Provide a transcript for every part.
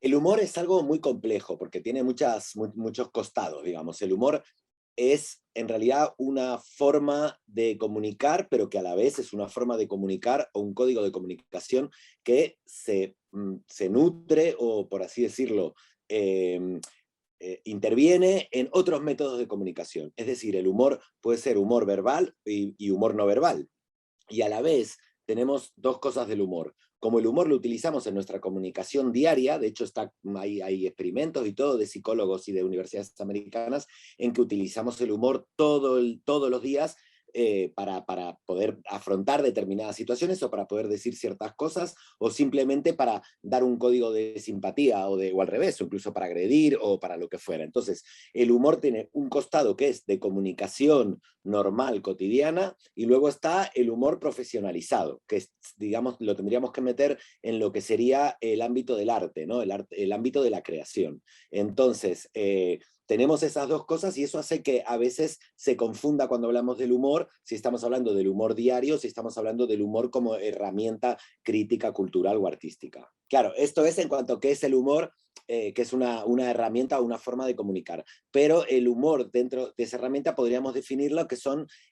El humor es algo muy complejo porque tiene muchos costados, digamos. El humor es en realidad una forma de comunicar, pero que a la vez es una forma de comunicar o un código de comunicación que se nutre o, por así decirlo, eh, interviene en otros métodos de comunicación. Es decir, el humor puede ser humor verbal y humor no verbal. Y a la vez tenemos dos cosas del humor. Como el humor lo utilizamos en nuestra comunicación diaria, de hecho hay experimentos y todo de psicólogos y de universidades americanas en que utilizamos el humor todos los días para poder afrontar determinadas situaciones o para poder decir ciertas cosas o simplemente para dar un código de simpatía o al revés, o incluso para agredir o para lo que fuera. Entonces, el humor tiene un costado que es de comunicación normal, cotidiana, y luego está el humor profesionalizado, que es, digamos, lo tendríamos que meter en lo que sería el ámbito del arte, ¿no? El ámbito de la creación. Entonces, tenemos esas dos cosas y eso hace que a veces se confunda cuando hablamos del humor, si estamos hablando del humor diario, si estamos hablando del humor como herramienta crítica, cultural o artística. Claro, esto es en cuanto a qué es el humor, que es una herramienta o una forma de comunicar. Pero el humor dentro de esa herramienta podríamos definirlo que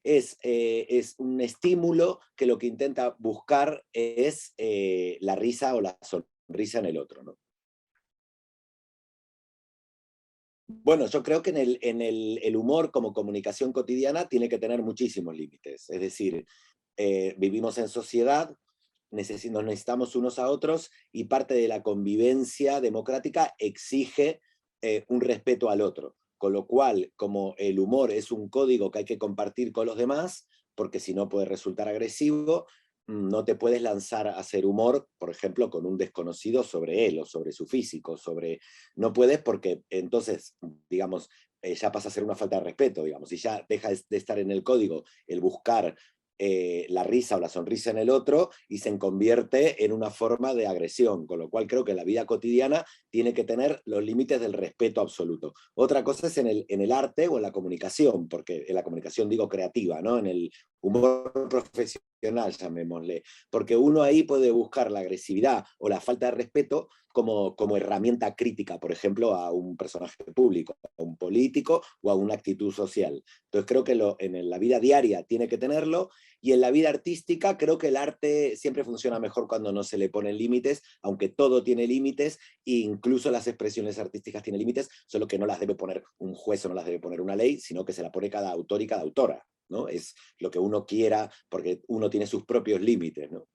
es un estímulo que lo que intenta buscar es la risa o la sonrisa en el otro, ¿no? Bueno, yo creo que el humor como comunicación cotidiana tiene que tener muchísimos límites. Es decir, vivimos en sociedad, nos necesitamos unos a otros y parte de la convivencia democrática exige un respeto al otro. Con lo cual, como el humor es un código que hay que compartir con los demás, porque si no puede resultar agresivo, no te puedes lanzar a hacer humor, por ejemplo, con un desconocido sobre él o sobre su físico, no puedes porque entonces, digamos, ya pasa a ser una falta de respeto, digamos, y ya deja de estar en el código el buscar la risa o la sonrisa en el otro y se convierte en una forma de agresión, con lo cual creo que la vida cotidiana tiene que tener los límites del respeto absoluto. Otra cosa es en el arte o en la comunicación, porque en la comunicación digo creativa, ¿no? En el humor profesional, llamémosle, porque uno ahí puede buscar la agresividad o la falta de respeto como herramienta crítica, por ejemplo, a un personaje público, a un político o a una actitud social. Entonces creo que en la vida diaria tiene que tenerlo y en la vida artística creo que el arte siempre funciona mejor cuando no se le ponen límites, aunque todo tiene límites, e incluso las expresiones artísticas tienen límites, solo que no las debe poner un juez o no las debe poner una ley, sino que se la pone cada autor y cada autora, ¿no? Es lo que uno quiera, porque uno tiene sus propios límites, ¿no?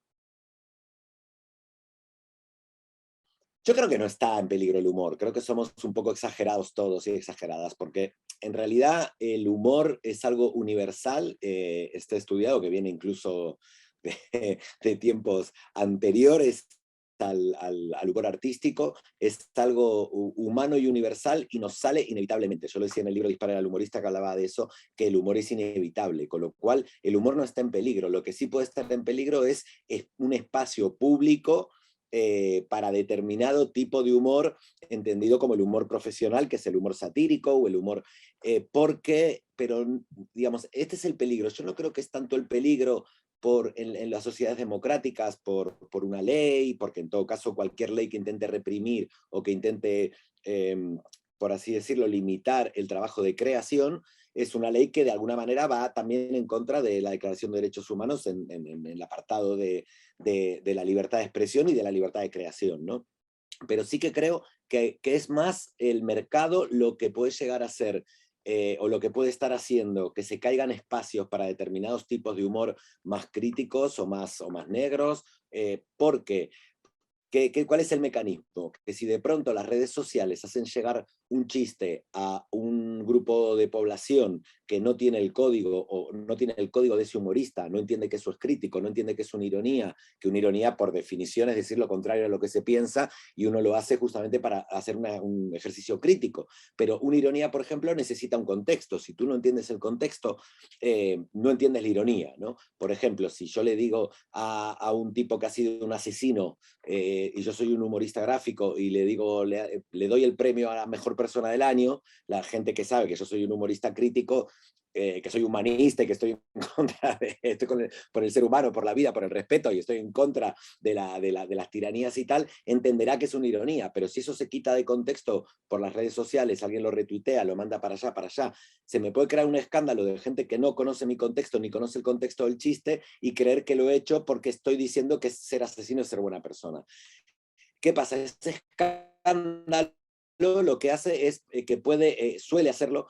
Yo creo que no está en peligro el humor, creo que somos un poco exagerados todos y exageradas, porque en realidad el humor es algo universal, está estudiado, que viene incluso de tiempos anteriores al humor artístico, es algo humano y universal y nos sale inevitablemente. Yo lo decía en el libro Dispara al humorista que hablaba de eso, que el humor es inevitable, con lo cual el humor no está en peligro. Lo que sí puede estar en peligro es un espacio público para determinado tipo de humor, entendido como el humor profesional, que es el humor satírico o el humor, pero digamos, este es el peligro. Yo no creo que es tanto el peligro en las sociedades democráticas por una ley, porque en todo caso cualquier ley que intente reprimir o que intente, eh, por así decirlo, limitar el trabajo de creación, es una ley que de alguna manera va también en contra de la Declaración de Derechos Humanos en el apartado de la libertad de expresión y de la libertad de creación, ¿no? Pero sí que creo que es más el mercado lo que puede llegar a ser o lo que puede estar haciendo que se caigan espacios para determinados tipos de humor más críticos o más negros, porque ¿cuál es el mecanismo? Que si de pronto las redes sociales hacen llegar un chiste a un grupo de población que no tiene el código o no tiene el código de ese humorista, no entiende que eso es crítico, no entiende que es una ironía, que una ironía por definición es decir lo contrario a lo que se piensa y uno lo hace justamente para hacer un ejercicio crítico. Pero una ironía, por ejemplo, necesita un contexto. Si tú no entiendes el contexto, no entiendes la ironía, ¿no? Por ejemplo, si yo le digo a un tipo que ha sido un asesino y yo soy un humorista gráfico y le digo, le doy el premio a la mejor persona del año, la gente que sabe que yo soy un humorista crítico que soy humanista y que estoy en contra estoy por el ser humano, por la vida, por el respeto, y estoy en contra de las tiranías y tal, entenderá que es una ironía. Pero si eso se quita de contexto por las redes sociales, alguien lo retuitea, lo manda para allá, se me puede crear un escándalo de gente que no conoce mi contexto, ni conoce el contexto del chiste, y creer que lo he hecho porque estoy diciendo que ser asesino es ser buena persona. ¿Qué pasa? Ese escándalo lo que hace es que suele hacerlo,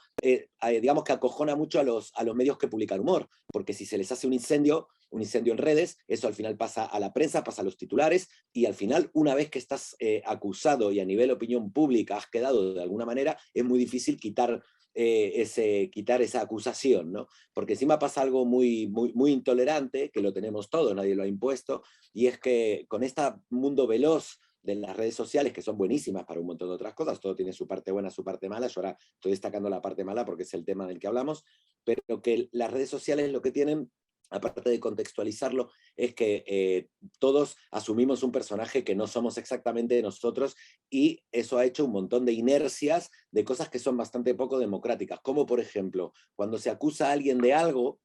digamos que acojona mucho a los medios que publican humor, porque si se les hace un incendio en redes, eso al final pasa a la prensa, pasa a los titulares, y al final, una vez que estás acusado y a nivel opinión pública has quedado de alguna manera, es muy difícil quitar esa acusación, ¿no? Porque encima pasa algo muy intolerante, que lo tenemos todos, nadie lo ha impuesto, y es que con este mundo veloz de las redes sociales, que son buenísimas para un montón de otras cosas, todo tiene su parte buena, su parte mala, yo ahora estoy destacando la parte mala porque es el tema del que hablamos, pero que las redes sociales lo que tienen, aparte de contextualizarlo, es que todos asumimos un personaje que no somos exactamente nosotros, y eso ha hecho un montón de inercias de cosas que son bastante poco democráticas, como por ejemplo, cuando se acusa a alguien de algo,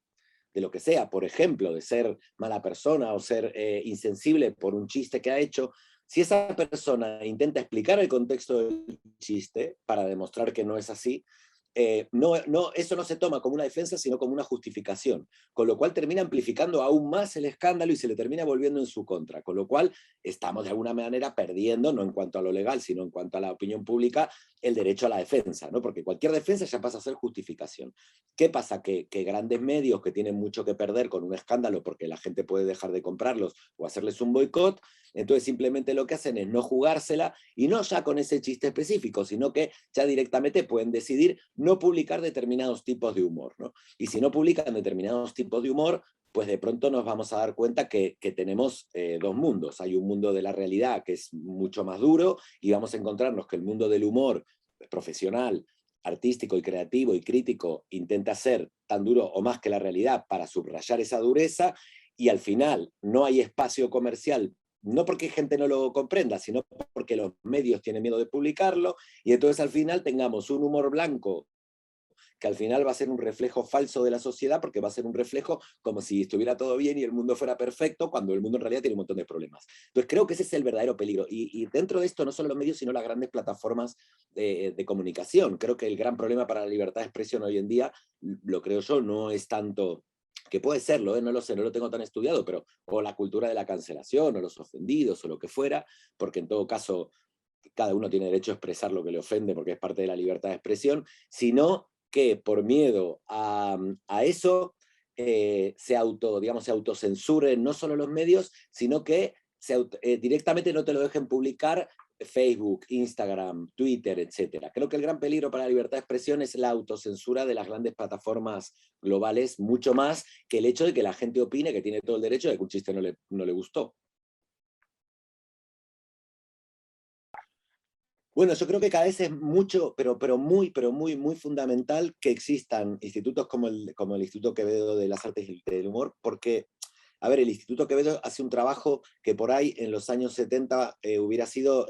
de lo que sea, por ejemplo, de ser mala persona o ser insensible por un chiste que ha hecho, si esa persona intenta explicar el contexto del chiste para demostrar que no es así, eso no se toma como una defensa, sino como una justificación, con lo cual termina amplificando aún más el escándalo y se le termina volviendo en su contra, con lo cual estamos de alguna manera perdiendo, no en cuanto a lo legal, sino en cuanto a la opinión pública, el derecho a la defensa, ¿no? Porque cualquier defensa ya pasa a ser justificación. ¿Qué pasa? Que grandes medios que tienen mucho que perder con un escándalo porque la gente puede dejar de comprarlos o hacerles un boicot, entonces simplemente lo que hacen es no jugársela, y no ya con ese chiste específico, sino que ya directamente pueden decidir no publicar determinados tipos de humor, ¿no? Y si no publican determinados tipos de humor, pues de pronto nos vamos a dar cuenta que tenemos dos mundos. Hay un mundo de la realidad que es mucho más duro, y vamos a encontrarnos que el mundo del humor profesional, artístico y creativo y crítico intenta ser tan duro o más que la realidad para subrayar esa dureza, y al final no hay espacio comercial, no porque gente no lo comprenda, sino porque los medios tienen miedo de publicarlo, y entonces al final tengamos un humor blanco que al final va a ser un reflejo falso de la sociedad, porque va a ser un reflejo como si estuviera todo bien y el mundo fuera perfecto, cuando el mundo en realidad tiene un montón de problemas. Entonces creo que ese es el verdadero peligro. Y dentro de esto, no solo los medios, sino las grandes plataformas de comunicación. Creo que el gran problema para la libertad de expresión hoy en día, lo creo yo, no es tanto, que puede serlo, no lo sé, no lo tengo tan estudiado, pero o la cultura de la cancelación, o los ofendidos, o lo que fuera, porque en todo caso cada uno tiene derecho a expresar lo que le ofende porque es parte de la libertad de expresión, sino que por miedo a eso digamos, se autocensuren no solo los medios, sino que directamente no te lo dejen publicar Facebook, Instagram, Twitter, etc. Creo que el gran peligro para la libertad de expresión es la autocensura de las grandes plataformas globales, mucho más que el hecho de que la gente opine que tiene todo el derecho de que un chiste no le gustó. Bueno, yo creo que cada vez es mucho, muy fundamental que existan institutos como el Instituto Quevedo de las Artes y del Humor, porque, a ver, el Instituto Quevedo hace un trabajo que por ahí en los años 70 hubiera sido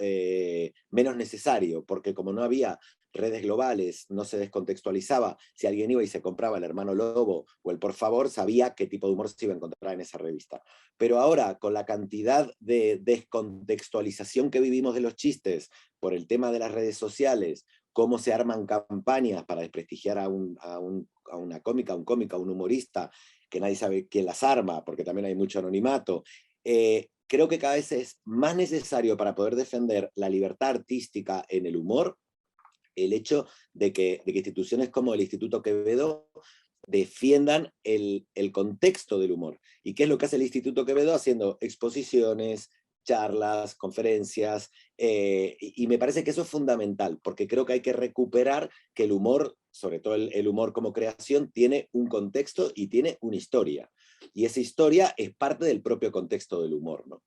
menos necesario, porque como no había redes globales, no se descontextualizaba, si alguien iba y se compraba El Hermano Lobo o el Por Favor, sabía qué tipo de humor se iba a encontrar en esa revista. Pero ahora, con la cantidad de descontextualización que vivimos de los chistes, por el tema de las redes sociales, cómo se arman campañas para desprestigiar a una cómica, a un cómico, a un humorista, que nadie sabe quién las arma, porque también hay mucho anonimato. Creo que cada vez es más necesario para poder defender la libertad artística en el humor, el hecho de que instituciones como el Instituto Quevedo defiendan el contexto del humor. ¿Y qué es lo que hace el Instituto Quevedo? Haciendo exposiciones, charlas, conferencias, y me parece que eso es fundamental, porque creo que hay que recuperar que el humor, sobre todo el humor como creación, tiene un contexto y tiene una historia. Y esa historia es parte del propio contexto del humor, ¿no?